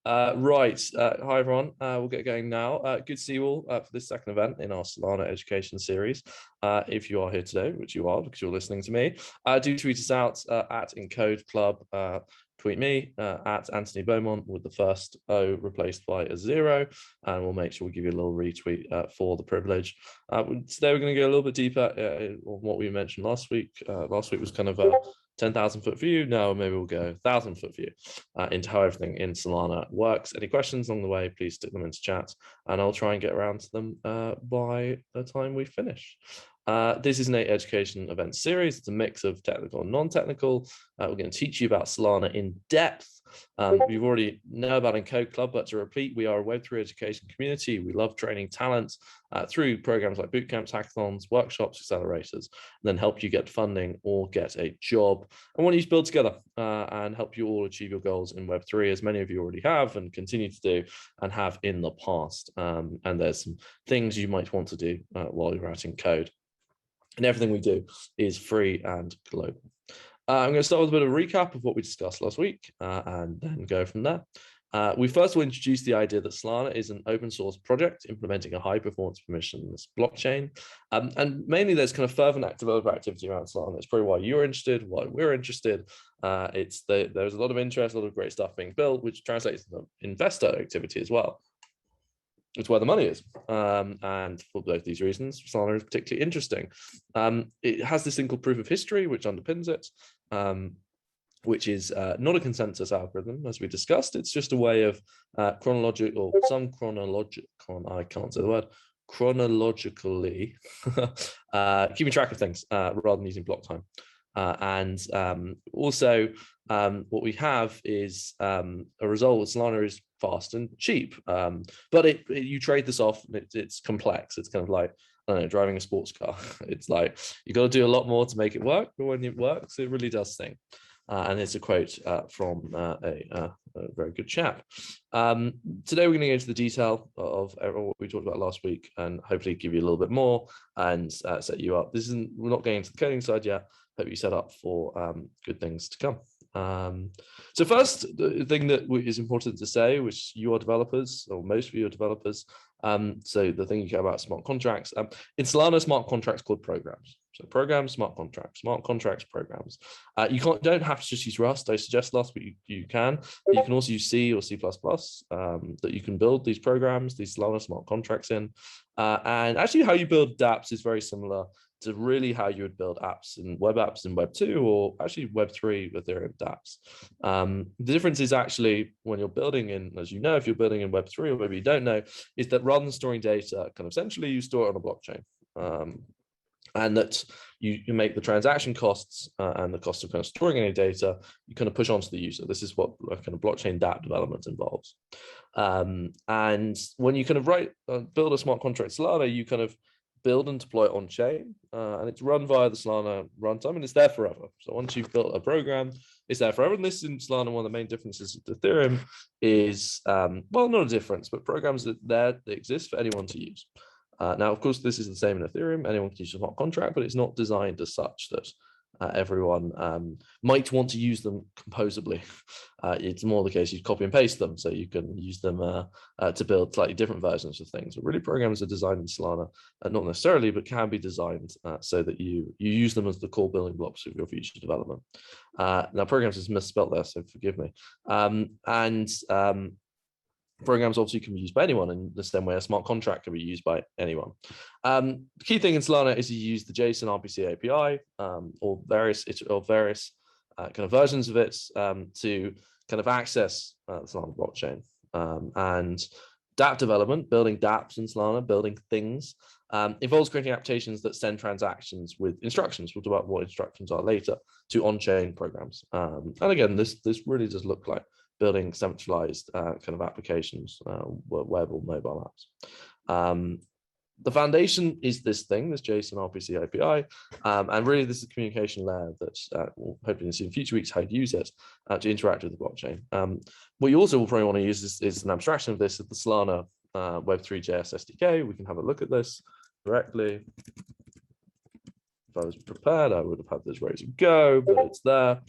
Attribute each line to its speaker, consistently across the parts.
Speaker 1: Hi everyone. We'll get going now. Good to see you all for this second event in our Solana education series. If you are here today, which you are because you're listening to me, do tweet us out at Encode Club. Tweet me at Anthony Beaumont with the first O replaced by a 0, and we'll make sure we give you a little retweet for the privilege. Today we're going to go a little bit deeper on what we mentioned last week. Last week was kind of a 10,000 foot view. Now maybe we'll go 1,000 foot view into how everything in Solana works. Any questions along the way, please stick them into chat and I'll try and get around to them by the time we finish. This is an education event series. It's a mix of technical and non-technical. We're going to teach you about Solana in depth. You already know about Encode Club, but to repeat, we are a Web3 education community. We love training talent through programs like bootcamps, hackathons, workshops, accelerators, and then help you get funding or get a job. I want you to build together and help you all achieve your goals in Web3, as many of you already have and continue to do and have in the past. And there's some things you might want to do while you're at Encode. And everything we do is free and global. I'm going to start with a bit of a recap of what we discussed last week and then go from there. We first will introduce the idea that Solana is an open source project implementing a high performance permissionless blockchain. And mainly there's kind of fervent developer activity around Solana. That's probably why you're interested, why we're interested. There's a lot of interest, a lot of great stuff being built, which translates into investor activity as well. It's where the money is. And for both these reasons, Solana is particularly interesting. It has this thing called proof of history, which underpins it, which is not a consensus algorithm, as we discussed. It's just a way of chronologically keeping track of things rather than using block time. Also, what we have is a result with Solana is fast and cheap, but you trade this off. It's complex. It's kind of like, I don't know, driving a sports car. It's like you got to do a lot more to make it work, but when it works, it really does sing. And it's a quote from a very good chap. Today we're going to go into the detail of what we talked about last week and hopefully give you a little bit more and set you up. We're not going into the coding side yet. Hope you set up for good things to come. So first, the thing that is important to say, which you are developers, or most of you are developers, so the thing you care about smart contracts. In Solana, smart contracts called programs. So programs, smart contracts, programs. You don't have to just use Rust. I suggest last week you can. But you can also use C or C++, that you can build these programs, these Solana smart contracts in. And actually how you build dApps is very similar to really how you would build apps and web apps in Web 2 or actually Web 3 with Ethereum dApps. The difference is actually when you're building in, as you know, if you're building in Web 3 or maybe you don't know, is that rather than storing data, kind of essentially you store it on a blockchain. And that you make the transaction costs and the cost of kind of storing any data, you kind of push onto the user. This is what kind of blockchain dApp development involves. And when you kind of build a smart contract Solana, you kind of build and deploy it on chain, and it's run via the Solana runtime, and it's there forever. So once you've built a program, it's there forever. And this in Solana, one of the main differences with Ethereum is, well, not a difference, but programs that exist for anyone to use. Now, of course, this is the same in Ethereum. Anyone can use a smart contract, but it's not designed as such that everyone might want to use them composably. It's more the case you copy and paste them, so you can use them to build slightly different versions of things. But really, programs are designed in Solana, not necessarily, but can be designed so that you use them as the core building blocks of your future development. Now, programs is misspelled there, so forgive me. Programs obviously can be used by anyone in the same way a smart contract can be used by anyone. The key thing in Solana is you use the JSON RPC API or various kind of versions of it to kind of access the Solana blockchain. And dApp development, building dApps in Solana, building things, involves creating applications that send transactions with instructions. We'll talk about what instructions are later to on-chain programs. And again, this really does look like building centralized kind of applications, web or mobile apps. The foundation is this thing, this JSON RPC API, and really this is a communication layer that we'll hopefully see in future weeks how to use it to interact with the blockchain. What you also will probably want to use is an abstraction of this at the Solana Web3.js SDK. We can have a look at this directly. If I was prepared, I would have had this ready to go, but it's there.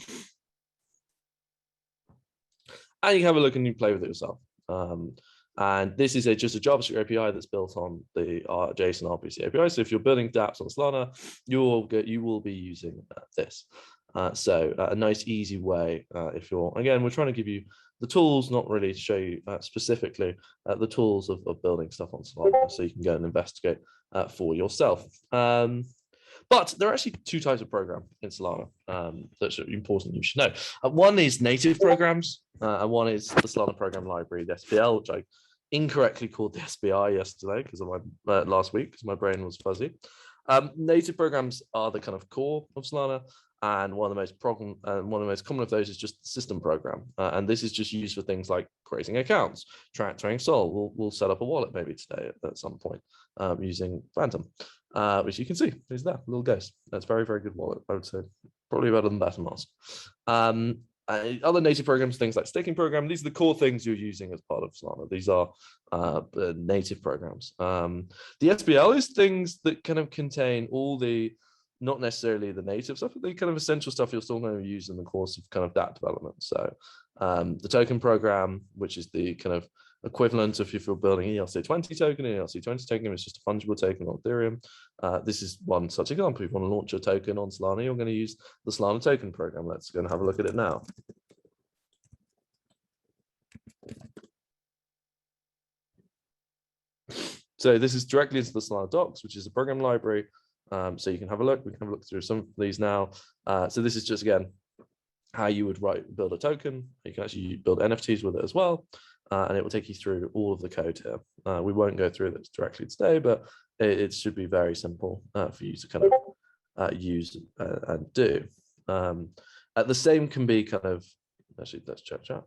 Speaker 1: And you can have a look and you play with it yourself. And this is just a JavaScript API that's built on the JSON RPC API. So if you're building dApps on Solana, you will be using this. So a nice, easy way if you're, again, we're trying to give you the tools, not really to show you specifically the tools of building stuff on Solana, so you can go and investigate for yourself. But there are actually two types of program in Solana that's important you should know. One is native programs, and one is the Solana program library, the SPL, which I incorrectly called the SBI yesterday because of my last week because my brain was fuzzy. Native programs are the kind of core of Solana, and one of the most common of those is just the system program, and this is just used for things like creating accounts, transferring Sol. We'll set up a wallet maybe today at some point using Phantom, which you can see is there, little ghost. That's very, very good wallet, I would say, probably better than MetaMask. Other native programs, things like staking program, these are the core things you're using as part of Solana. These are native programs. The SPL is things that kind of contain all the, not necessarily the native stuff, but the kind of essential stuff you're still going to use in the course of kind of that development. So the token program, which is the kind of equivalent of if you're building ERC20 token. An ERC20 token is just a fungible token on Ethereum. This is one such example. If you want to launch a token on Solana, you're going to use the Solana token program. Let's go and have a look at it now. So this is directly into the Solana docs, which is a program library. So you can have a look. We can have a look through some of these now. So this is just, again, how you would build a token. You can actually build NFTs with it as well. And it will take you through all of the code here. We won't go through this directly today, but it should be very simple for you to kind of use and do. The same can be kind of, actually, let's check chat.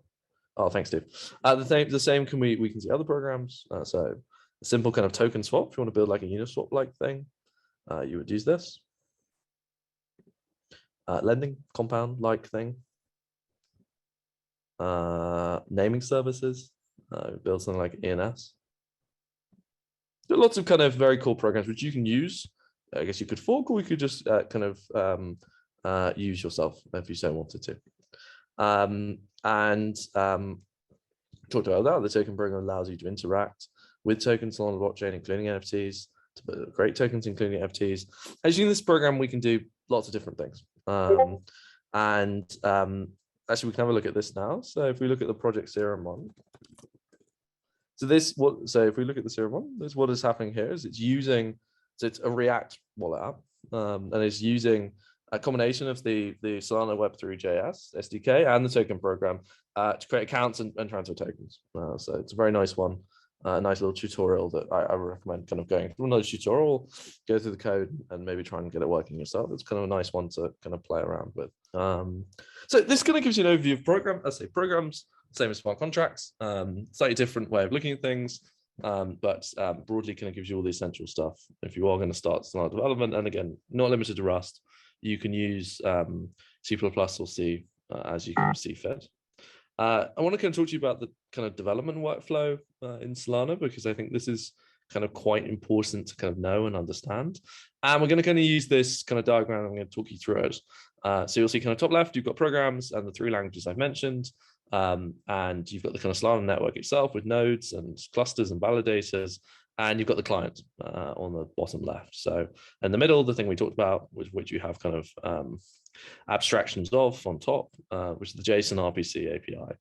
Speaker 1: Oh, thanks, Steve. The same can we can see other programs. So a simple kind of token swap, if you want to build like a Uniswap-like thing, you would use this. Lending, compound-like thing. Naming services, build something like ENS. There are lots of kind of very cool programs which you can use. I guess you could fork, or we could just kind of use yourself if you so wanted to. Talked about that. The token program allows you to interact with tokens on the blockchain, including NFTs, to build great tokens, including NFTs. As you in this program, we can do lots of different things. Actually, we can have a look at this now. So if we look at the project Serum one, so if we look at the Serum one, this what is happening here is it's a React wallet app, and it's using a combination of the Solana Web3.js SDK and the token program to create accounts and transfer tokens. So it's a very nice one. A nice little tutorial that I would recommend kind of going through another tutorial, go through the code and maybe try and get it working yourself. It's kind of a nice one to kind of play around with. So this kind of gives you an overview of programs, same as smart contracts, slightly different way of looking at things, but broadly kind of gives you all the essential stuff. If you are going to start Solana development, and again, not limited to Rust, you can use C++ or C as you can see fit. I want to kind of talk to you about the kind of development workflow in Solana, because I think this is kind of quite important to kind of know and understand. And we're going to kind of use this kind of diagram. I'm going to talk you through it. So you'll see kind of top left, you've got programs and the three languages I've mentioned. And you've got the kind of Solana network itself with nodes and clusters and validators. And you've got the client on the bottom left. So in the middle, the thing we talked about, which you have kind of abstractions of on top, which is the JSON RPC API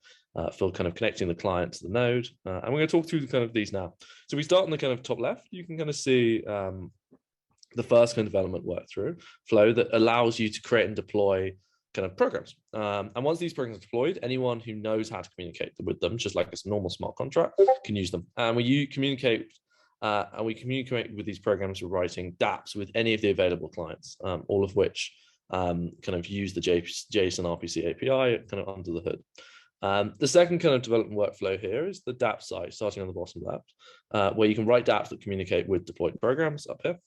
Speaker 1: for kind of connecting the client to the node. And we're going to talk through kind of these now. So we start on the kind of top left. You can kind of see the first kind of development workthrough flow that allows you to create and deploy kind of programs. And once these programs are deployed, anyone who knows how to communicate with them, just like a normal smart contract, can use them. And we communicate with these programs. We're writing dApps with any of the available clients, all of which kind of use the JSON RPC API kind of under the hood. The second kind of development workflow here is the dApp side, starting on the bottom left, where you can write dApps that communicate with deployed programs up here.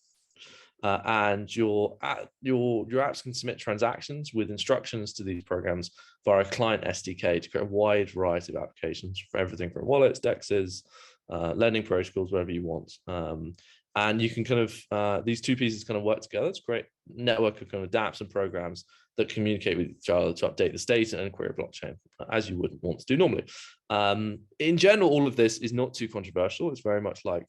Speaker 1: And your apps can submit transactions with instructions to these programs via a client SDK to create a wide variety of applications for everything from wallets, dexes, lending protocols, whatever you want. And you can kind of, these two pieces kind of work together. It's a great network of kind of dApps and programs that communicate with each other to update the state and query a blockchain, as you would want to do normally. In general, all of this is not too controversial. It's very much like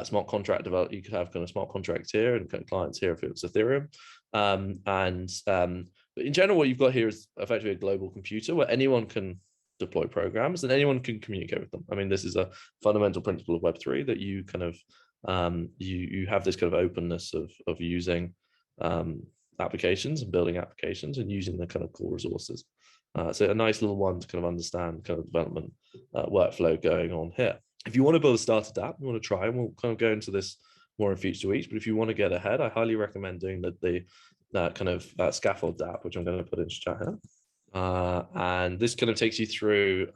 Speaker 1: smart contract development. You could have kind of smart contracts here and kind of clients here if it was Ethereum. But in general, what you've got here is effectively a global computer where anyone can deploy programs and anyone can communicate with them. I mean, this is a fundamental principle of Web3 that you kind of you have this kind of openness of using applications and building applications and using the kind of core resources. So a nice little one to kind of understand kind of development workflow going on here. If you want to build a starter dApp, you want to try, and we'll kind of go into this more in future weeks, but if you want to get ahead, I highly recommend doing the kind of scaffold dApp, which I'm going to put into chat here. And this kind of takes you through,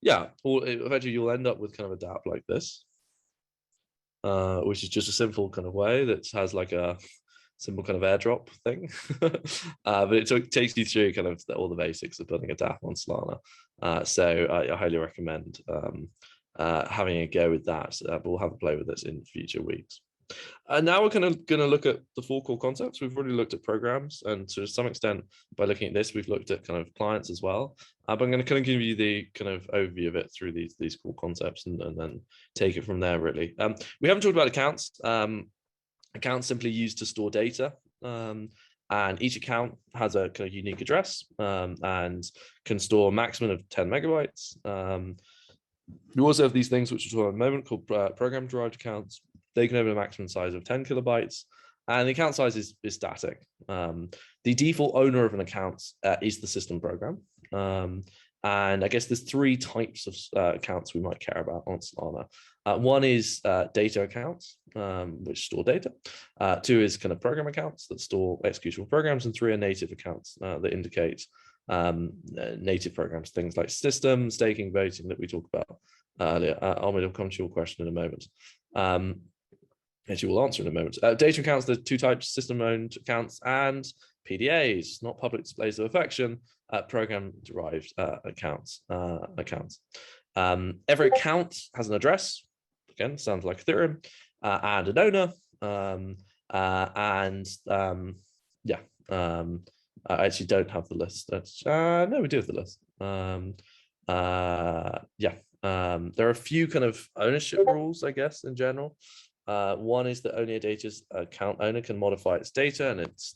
Speaker 1: eventually you'll end up with kind of a dApp like this, which is just a simple kind of way that has like a simple kind of airdrop thing. But it takes you through kind of all the basics of building a dApp on Solana. So I highly recommend having a go with that. We'll have a play with this in future weeks. And now we're kind of going to look at the four core concepts. We've already looked at programs, and to some extent, by looking at this, we've looked at kind of clients as well. But I'm going to kind of give you the kind of overview of it through these core concepts, and then take it from there, really. We haven't talked about accounts. Accounts simply used to store data, and each account has a kind of unique address and can store a maximum of 10 megabytes. We also have these things, which we'll talk about in a moment, called program-derived accounts. They can have a maximum size of 10 kilobytes, and the account size is static. The default owner of an account is the system program. And I guess there's three types of accounts we might care about on Solana. One is data accounts, which store data. Two is kind of program accounts that store executable programs, and three are native accounts that indicate native programs, things like system, staking, voting that we talked about earlier. Ahmed will come to your question in a moment. As you will answer in a moment. Data accounts, there's two types: system-owned accounts and PDAs, not public displays of affection, program-derived accounts. Every account has an address. Again, sounds like Ethereum, and an owner. I actually don't have the list. No, we do have the list. There are a few kind of ownership rules, I guess, in general. One is that only a data's account owner can modify its data, and it's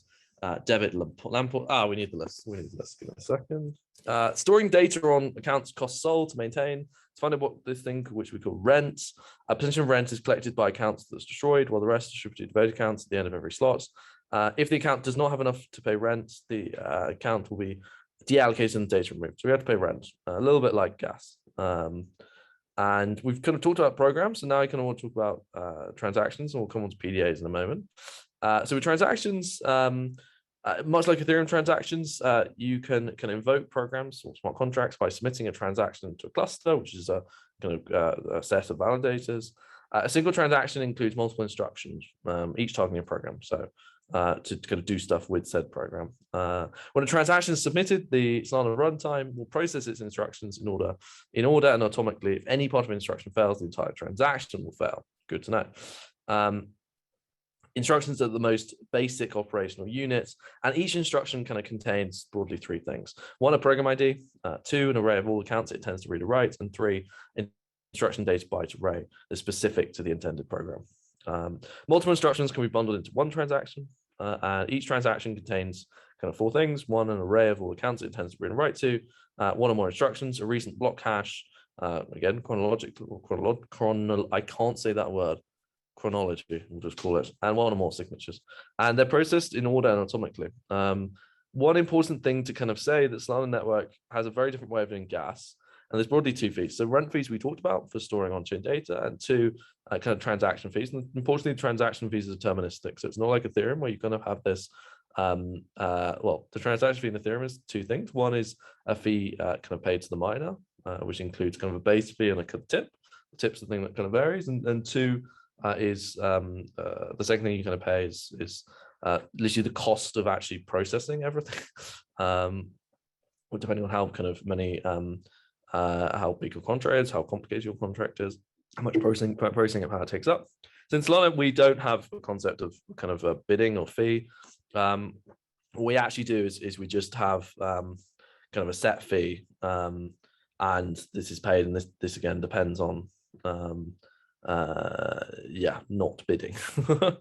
Speaker 1: debit lamp. We need the list. We need the list. Give me a second. Storing data on accounts costs SOL to maintain. It's funded what this thing which we call rent. A percentage of rent is collected by accounts that's destroyed, while the rest is distributed to vote accounts at the end of every slot. If the account does not have enough to pay rent, the account will be deallocated and data removed. So we have to pay rent, a little bit like gas. And we've kind of talked about programs, so now I kind of want to talk about transactions, and we'll come on to PDAs in a moment. So with transactions, much like Ethereum transactions, you can invoke programs or smart contracts by submitting a transaction to a cluster, which is a kind of a set of validators. A single transaction includes multiple instructions, each targeting a program. So to kind of do stuff with said program. When a transaction is submitted, the Solana runtime will process its instructions in order and atomically. If any part of an instruction fails, the entire transaction will fail. Good to know. Instructions are the most basic operational units, and each instruction kind of contains broadly three things. One, a program ID, two, an array of all accounts it tends to read or write, and three, instruction data byte array that's specific to the intended program. Multiple instructions can be bundled into one transaction, and each transaction contains kind of four things. One, an array of all accounts it intends to read and write to, one or more instructions, a recent block hash, again, I can't say that word, chronology, we'll just call it, and one or more signatures. And they're processed in order and atomically. One important thing to kind of say that Solana network has a very different way of doing gas, and there's broadly two fees. So rent fees we talked about for storing on-chain data, and two, kind of transaction fees. And importantly, transaction fees are deterministic. So it's not like Ethereum where you kind of have this, the transaction fee in Ethereum is two things. One is a fee kind of paid to the miner, which includes kind of a base fee and a tip. The tip's the thing that kind of varies. And two is the second thing you kind of pay is literally the cost of actually processing everything. Depending on how kind of many how big your contract is, how complicated your contract is, how much processing power it takes up. So in Solana, we don't have a concept of kind of a bidding or fee. What we actually do is we just have kind of a set fee, and this is paid, and this again depends on not bidding. So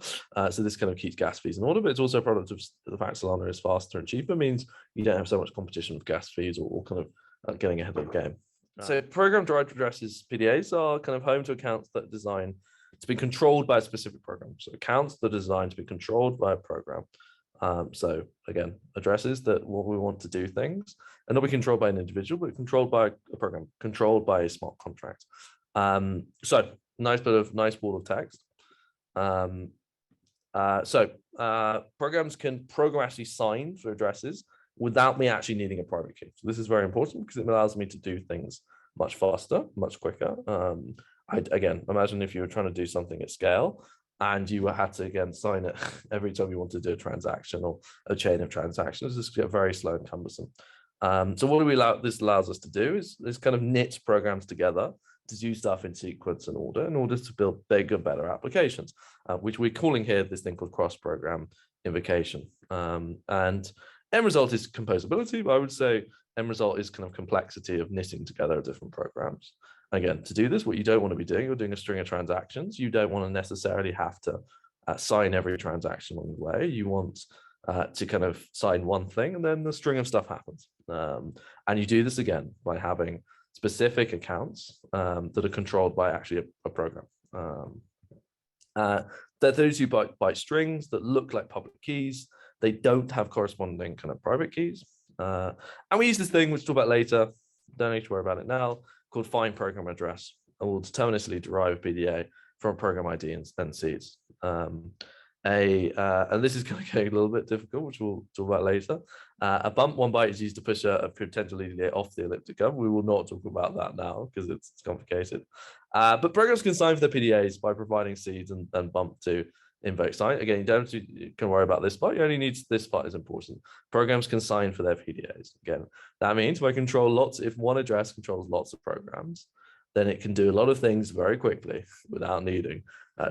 Speaker 1: this kind of keeps gas fees in order, but it's also a product of the fact Solana is faster and cheaper, means you don't have so much competition with gas fees or kind of getting ahead of the game. So program derived addresses, PDAs, are kind of home to accounts that are designed to be controlled by a specific program. So accounts that are designed to be controlled by a program. So again, addresses that we want to do things and not be controlled by an individual, but controlled by a program, controlled by a smart contract. So nice wall of text. Programs can programmatically sign for addresses without me actually needing a private key. So this is very important because it allows me to do things much faster, much quicker. Again, imagine if you were trying to do something at scale and you had to, again, sign it every time you want to do a transaction or a chain of transactions. This get very slow and cumbersome. So what this allows us to do is kind of knit programs together to do stuff in sequence and order in order to build bigger, better applications, which we're calling here this thing called cross-program invocation. And end result is composability, but I would say end result is kind of complexity of knitting together different programs. Again, to do this, what you don't want to be doing, you're doing a string of transactions. You don't want to necessarily have to sign every transaction along the way. You want to kind of sign one thing and then the string of stuff happens. And you do this again by having specific accounts that are controlled by actually a program. Those who byte strings that look like public keys. They don't have corresponding kind of private keys. And we use this thing, which we'll talk about later, don't need to worry about it now, called find program address. And we'll deterministically derive PDA from program ID and seeds. And this is kind of getting a little bit difficult, which we'll talk about later. A bump 1 byte is used to push a potential PDA off the elliptic curve. We will not talk about that now because it's complicated. But programs can sign for their PDAs by providing seeds and bump to invoke sign. Again, you don't have to worry about this part. You only need this part is important. Programs can sign for their PDAs. Again, that means if one address controls lots of programs, then it can do a lot of things very quickly without needing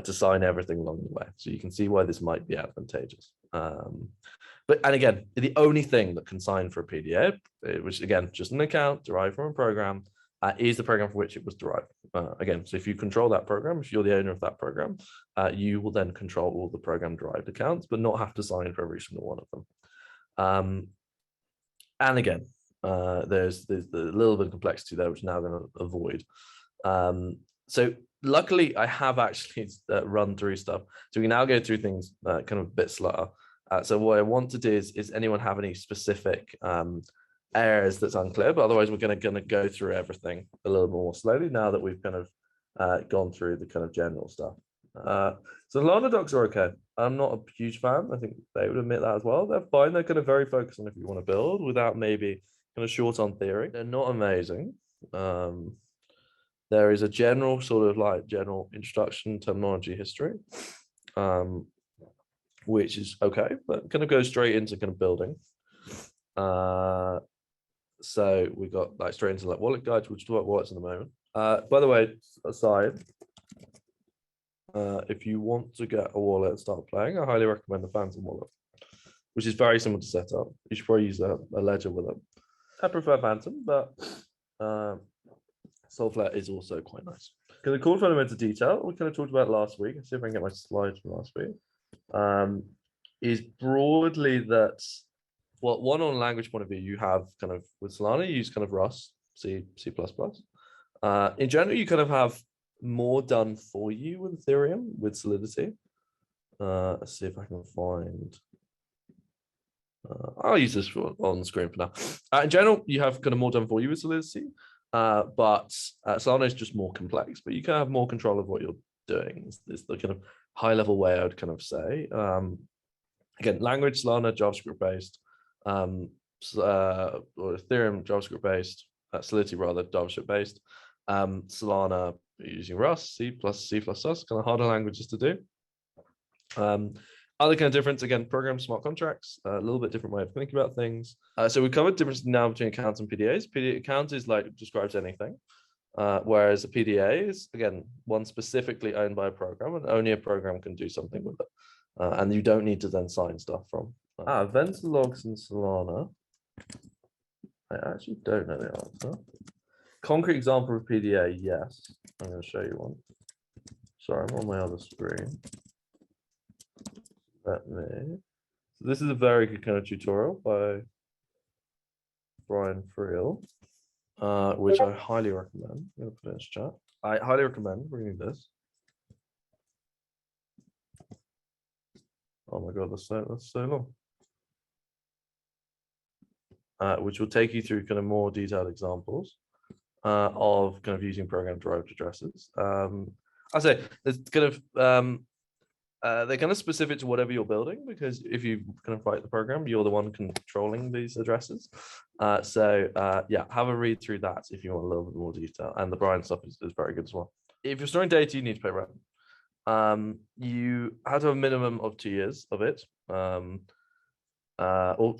Speaker 1: to sign everything along the way. So you can see why this might be advantageous. And again, the only thing that can sign for a PDA, which again, just an account derived from a program, is the program for which it was derived. Again, so if you control that program, if you're the owner of that program, you will then control all the program derived accounts, but not have to sign for every single one of them. And again, there's a little bit of complexity there, which I'm now going to avoid. So luckily, I have actually run through stuff. So we can now go through things kind of a bit slower. So what I want to do is anyone have any specific areas that's unclear, but otherwise we're going to go through everything a little more slowly now that we've kind of gone through the kind of general stuff. So Solana docs are okay. I'm not a huge fan. I think they would admit that as well. They're fine. They're kind of very focused on if you want to build without maybe kind of short on theory. They're not amazing. There is a general sort of general introduction, terminology, history, which is okay, but kind of go straight into kind of building. So we got straight into wallet guides. We'll talk about wallets in a moment. By the way, aside, if you want to get a wallet and start playing, I highly recommend the Phantom wallet, which is very simple to set up. You should probably use a ledger with it. I prefer Phantom, but Solflare is also quite nice. Because the core fundamental detail we kind of talked about last week. Let's see if I can get my slides from last week. Is broadly that. Well, one on language point of view, you have kind of with Solana, you use kind of Rust, C++. In general, you kind of have more done for you with Ethereum, with Solidity. Let's see if I can find. I'll use this on the screen for now. In general, you have kind of more done for you with Solidity, but Solana is just more complex, but you can have more control of what you're doing. It's the kind of high level way I would kind of say. Again, language, Solana, JavaScript based. Or Ethereum JavaScript based, Solidity rather JavaScript based, Solana using Rust, C++, kind of harder languages to do. Other kind of difference, again, program smart contracts, a little bit different way of thinking about things. So we covered difference now between accounts and PDAs. Account is describes anything. Whereas a PDA is, again, one specifically owned by a program, and only a program can do something with it. And you don't need to then sign stuff from. Events logs in Solana. I actually don't know the answer. Concrete example of PDA, yes. I'm going to show you one. Sorry, I'm on my other screen. Let me. So this is a very good kind of tutorial by Brian Friel, which I highly recommend. I'm going to put it in chat. I highly recommend reading this. Oh my god, that's so long. Which will take you through kind of more detailed examples of kind of using program derived addresses. I say it's kind of they're kind of specific to whatever you're building, because if you kind of write the program, you're the one controlling these addresses. Yeah, have a read through that if you want a little bit more detail. And the Brian stuff is very good as well. If you're storing data, you need to pay rent. You have to have a minimum of 2 years of it, or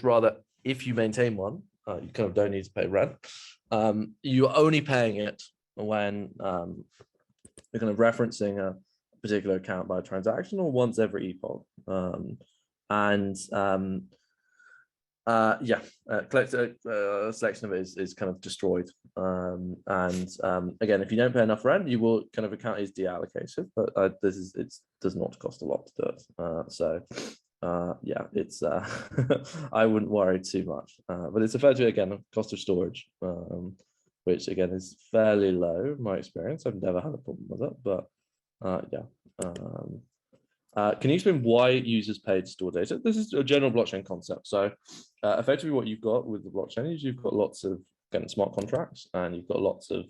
Speaker 1: rather, if you maintain one, you kind of don't need to pay rent. You're only paying it when you're kind of referencing a particular account by a transaction, or once every epoch. Yeah, selection of it is kind of destroyed. Again, if you don't pay enough rent, you will kind of account is deallocated, but it does not cost a lot to do it. Yeah, it's I wouldn't worry too much, but it's effectively, again, a cost of storage, which again is fairly low in my experience. I've never had a problem with it, but yeah. Can you explain why users pay to store data? This is a general blockchain concept. So effectively what you've got with the blockchain is you've got lots of smart contracts, and you've got lots of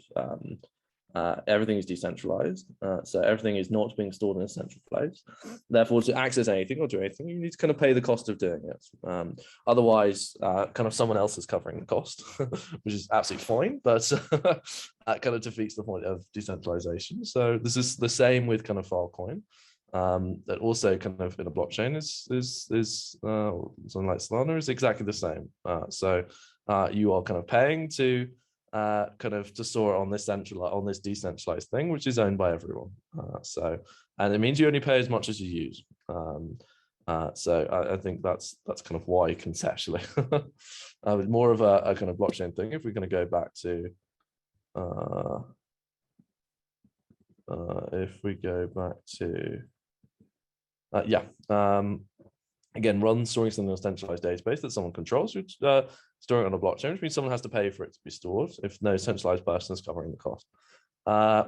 Speaker 1: everything is decentralized. So everything is not being stored in a central place. Therefore, to access anything or do anything, you need to kind of pay the cost of doing it. Otherwise, kind of someone else is covering the cost, which is absolutely fine, but that kind of defeats the point of decentralization. So this is the same with kind of Filecoin. That also kind of in a blockchain is something like Solana is exactly the same. So you are kind of paying to to store on this decentralized thing, which is owned by everyone. And it means you only pay as much as you use. So I think that's kind of why conceptually. It's more of a kind of blockchain thing. If we're going to go back to if we go back to yeah, again, storing something on a centralized database that someone controls, which storing it on a blockchain, which means someone has to pay for it to be stored if no centralized person is covering the cost.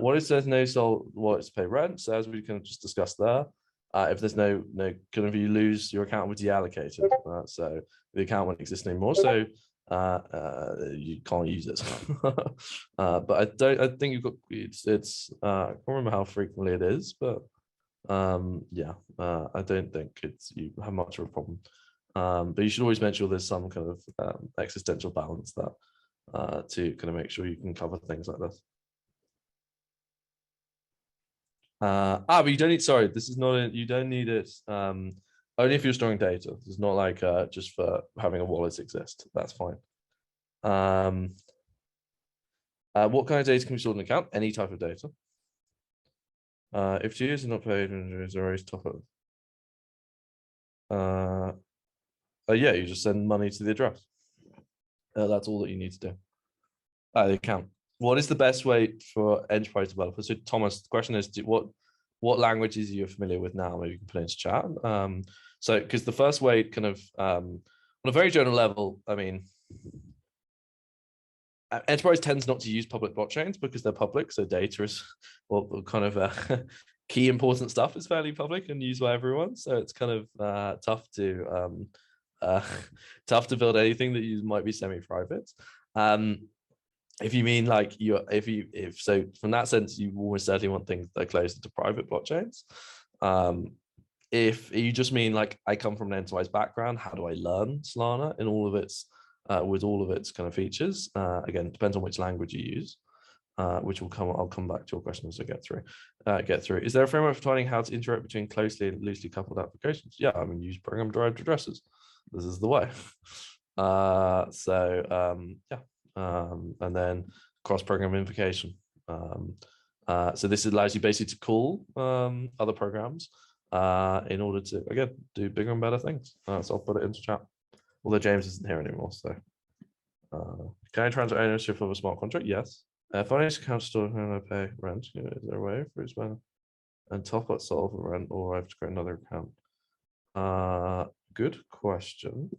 Speaker 1: What it says, no sole wallets pay rent. So as we kind of just discussed there, if there's no kind of, you lose, your account will be deallocated. So the account won't exist anymore. So you can't use it. But I think you've got it's I can't remember how frequently it is, but yeah, I don't think you have much of a problem. But you should always make sure there's some kind of existential balance there to kind of make sure you can cover things like this. But you don't need, sorry, this is not you don't need it only if you're storing data. It's not like just for having a wallet exist. That's fine. What kind of data can be stored in an account? Any type of data. If 2 years are not paid, is always top up. Yeah, you just send money to the address. That's all that you need to do. The account. What is the best way for enterprise developers? So Thomas, the question is, what languages are you familiar with now? Maybe you can put it into chat. So because the first way kind of on a very general level, I mean, enterprise tends not to use public blockchains because they're public. So data is kind of key important stuff is fairly public and used by everyone. So it's kind of tough to build anything that might be semi-private. If you mean like if so from that sense, you almost certainly want things that are closer to private blockchains. If you just mean like, I come from an enterprise background, how do I learn Solana in all of its with all of its kind of features? Again, depends on which language you use, which I'll come back to your question as I get through. Is there a framework for defining how to interact between closely and loosely coupled applications? Yeah, I mean, use program derived addresses. This is the way. Yeah. And then cross-program invocation. So this allows you basically to call other programs in order to, again, do bigger and better things. So I'll put it into chat. Although James isn't here anymore, so. Can I transfer ownership of a smart contract? Yes. If I use account store, can I pay rent? Is there a way for each man? And top up solve rent, or I have to create another account? Good question.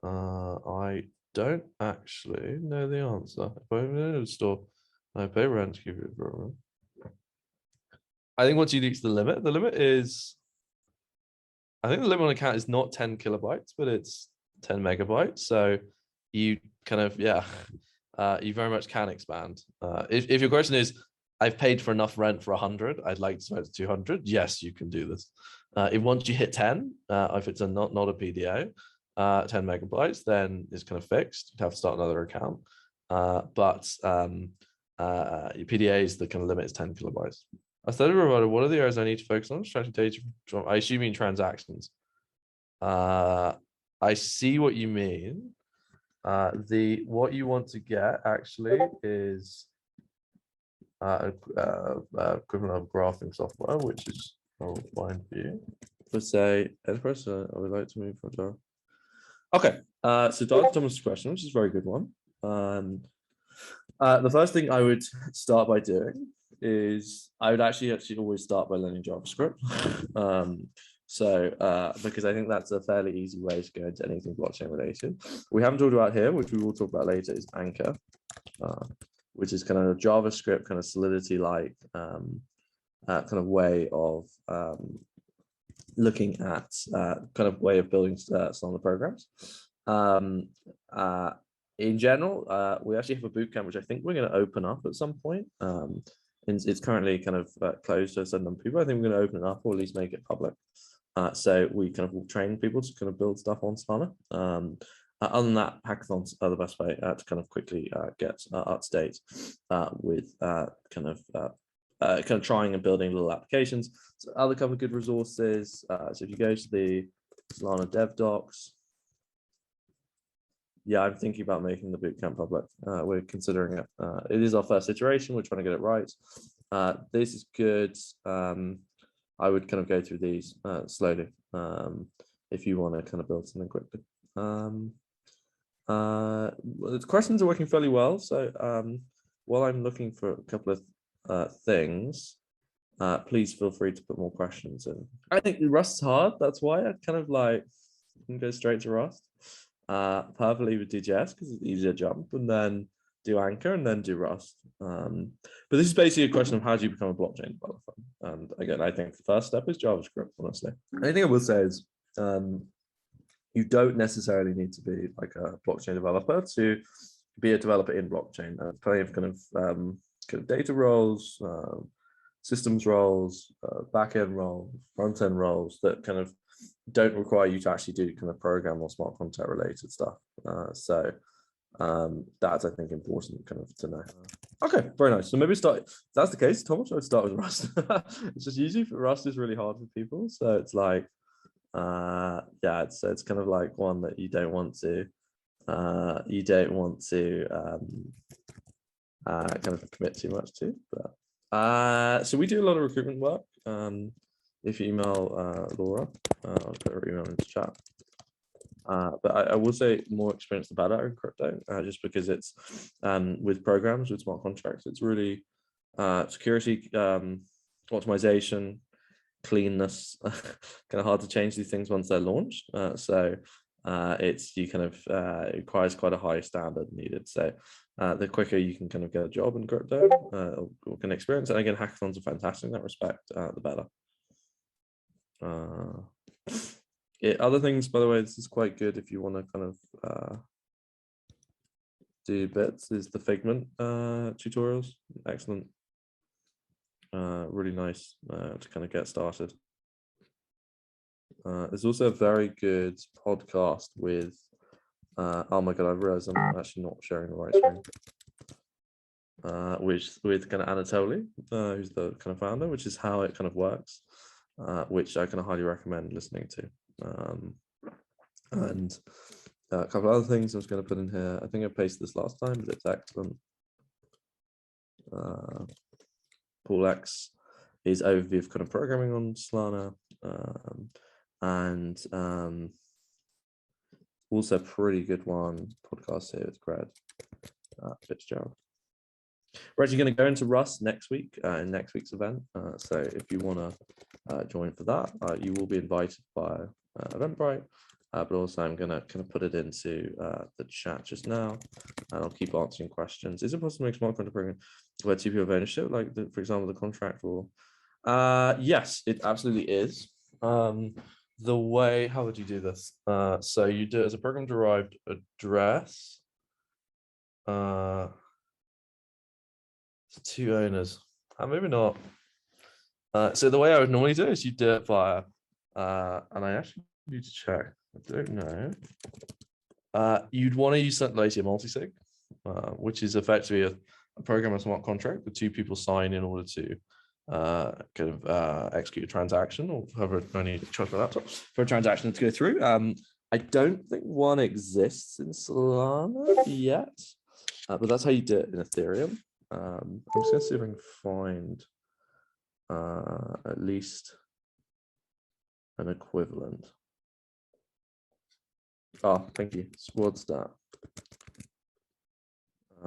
Speaker 1: I don't actually know the answer. If I open a store, I pay rent to give you a program. I think once you reach the limit is, I think the limit on account is not 10 kilobytes, but it's 10 megabytes. So you kind of, yeah, you very much can expand. If your question is, I've paid for enough rent for 100, I'd like to spend to 200. Yes, you can do this. If once you hit 10, if it's not a PDA, 10 megabytes, then it's kind of fixed. You'd have to start another account. But your PDAs, the kind of limit is 10 kilobytes. I studied about it. What are the areas I need to focus on? Extracting data from, I assume you mean transactions. I see what you mean. What you want to get actually is equivalent of graphing software, which is I'll find for you. Let's say enterprise. I would like to move from Java. Okay, so to answer Thomas' question, which is a very good one. The first thing I would start by doing is I would actually always start by learning JavaScript. Because I think that's a fairly easy way to go into anything blockchain related. We haven't talked about here, which we will talk about later, is Anchor, which is kind of a JavaScript kind of Solidity-like kind of way of looking at kind of way of building Solana programs. In general, we actually have a bootcamp, which I think we're going to open up at some point. It's currently kind of closed to a certain number of people. I think we're going to open it up or at least make it public. So we kind of will train people to kind of build stuff on Solana. Other than that, hackathons are the best way to kind of quickly get up to date with kind of trying and building little applications. So other couple of good resources. So if you go to the Solana Dev Docs, yeah, I'm thinking about making the bootcamp public. We're considering it. It is our first iteration. We're trying to get it right. This is good. I would kind of go through these slowly if you want to kind of build something quickly. The questions are working fairly well. So while I'm looking for a couple of things, please feel free to put more questions in. I think Rust's hard. That's why I kind of like can go straight to Rust. Perfectly with DJS because it's easier to jump, and then do Anchor and then do Rust. But this is basically a question of how do you become a blockchain developer? And again, I think the first step is JavaScript, honestly. Anything I will say is you don't necessarily need to be like a blockchain developer to be a developer in blockchain. There's plenty of kind of data roles, systems roles, back-end roles, front-end roles that kind of don't require you to actually do kind of program or smart contract related stuff. So that's, I think, important kind of to know. Okay, very nice. So maybe start, if that's the case, Thomas, I would start with Rust. It's just usually for Rust is really hard for people. So it's like, yeah, it's kind of like one that you don't want to kind of commit too much to. But so we do a lot of recruitment work. If you email Laura, I'll put her email into chat. But I will say more experience the better in crypto, just because it's with programs, with smart contracts, it's really security, optimization, cleanness, kind of hard to change these things once they're launched. So it's you kind of it requires quite a high standard needed. So the quicker you can kind of get a job in crypto, or can experience, and again, hackathons are fantastic in that respect, the better. Other things, by the way, this is quite good if you want to kind of do bits, is the Figment tutorials. Excellent. Really nice to kind of get started. There's also a very good podcast with, oh my God, I realized I'm actually not sharing the right screen. Which with kind of Anatoly, who's the kind of founder, which is how it kind of works, which I kind of highly recommend listening to. And A couple of other things I was going to put in here. I think I pasted this last time, but it's excellent. Paul X is overview of kind of programming on Solana, and also a pretty good one podcast here with Greg Fitzgerald. We're actually going to go into Rust next week in next week's event. So if you want to join for that, you will be invited by Eventbrite. But also I'm going to kind of put it into the chat just now, and I'll keep answering questions. Is it possible to make smart contract program where two people have ownership, like for example, the contract rule? Yes, it absolutely is. The way, how would you do this? So you do it as a program derived address. Two owners. Maybe not. So the way I would normally do it is you do it via, and I actually need to check. I don't know. You'd want to use something like a multisig, which is effectively a program smart contract that two people sign in order to kind of execute a transaction, or however I need to charge my laptop for a transaction to go through. I don't think one exists in Solana yet, but that's how you do it in Ethereum. I'm just going to see if I can find at least an equivalent. Oh, thank you. Squad stat. I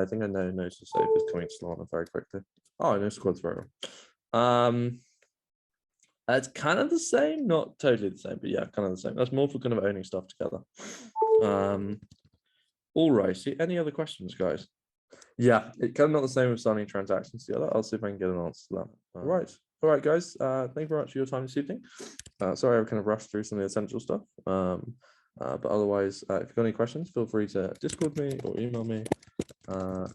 Speaker 1: think I know Notice to Save is coming to Solana very quickly. Oh, I know Squad's very well. It's kind of the same, not totally the same, but yeah, kind of the same. That's more for kind of owning stuff together. All right. See, any other questions, guys? Yeah, it's kind of not the same with signing transactions together. I'll see if I can get an answer to that. All right, guys. Thank you very much for your time this evening. Sorry, I kind of rushed through some of the essential stuff. But otherwise, if you've got any questions, feel free to Discord me or email me. Not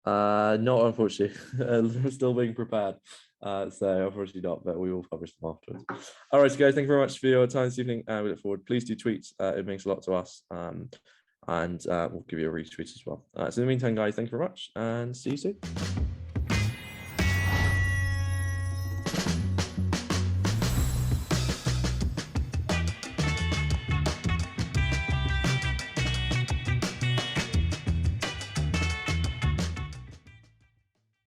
Speaker 1: unfortunately, we're still being prepared. So unfortunately not, but we will publish them afterwards. All right, so guys, thank you very much for your time this evening. We look forward. Please do tweet. It means a lot to us. And we'll give you a retweet as well. So in the meantime, guys, thank you very much and see you soon.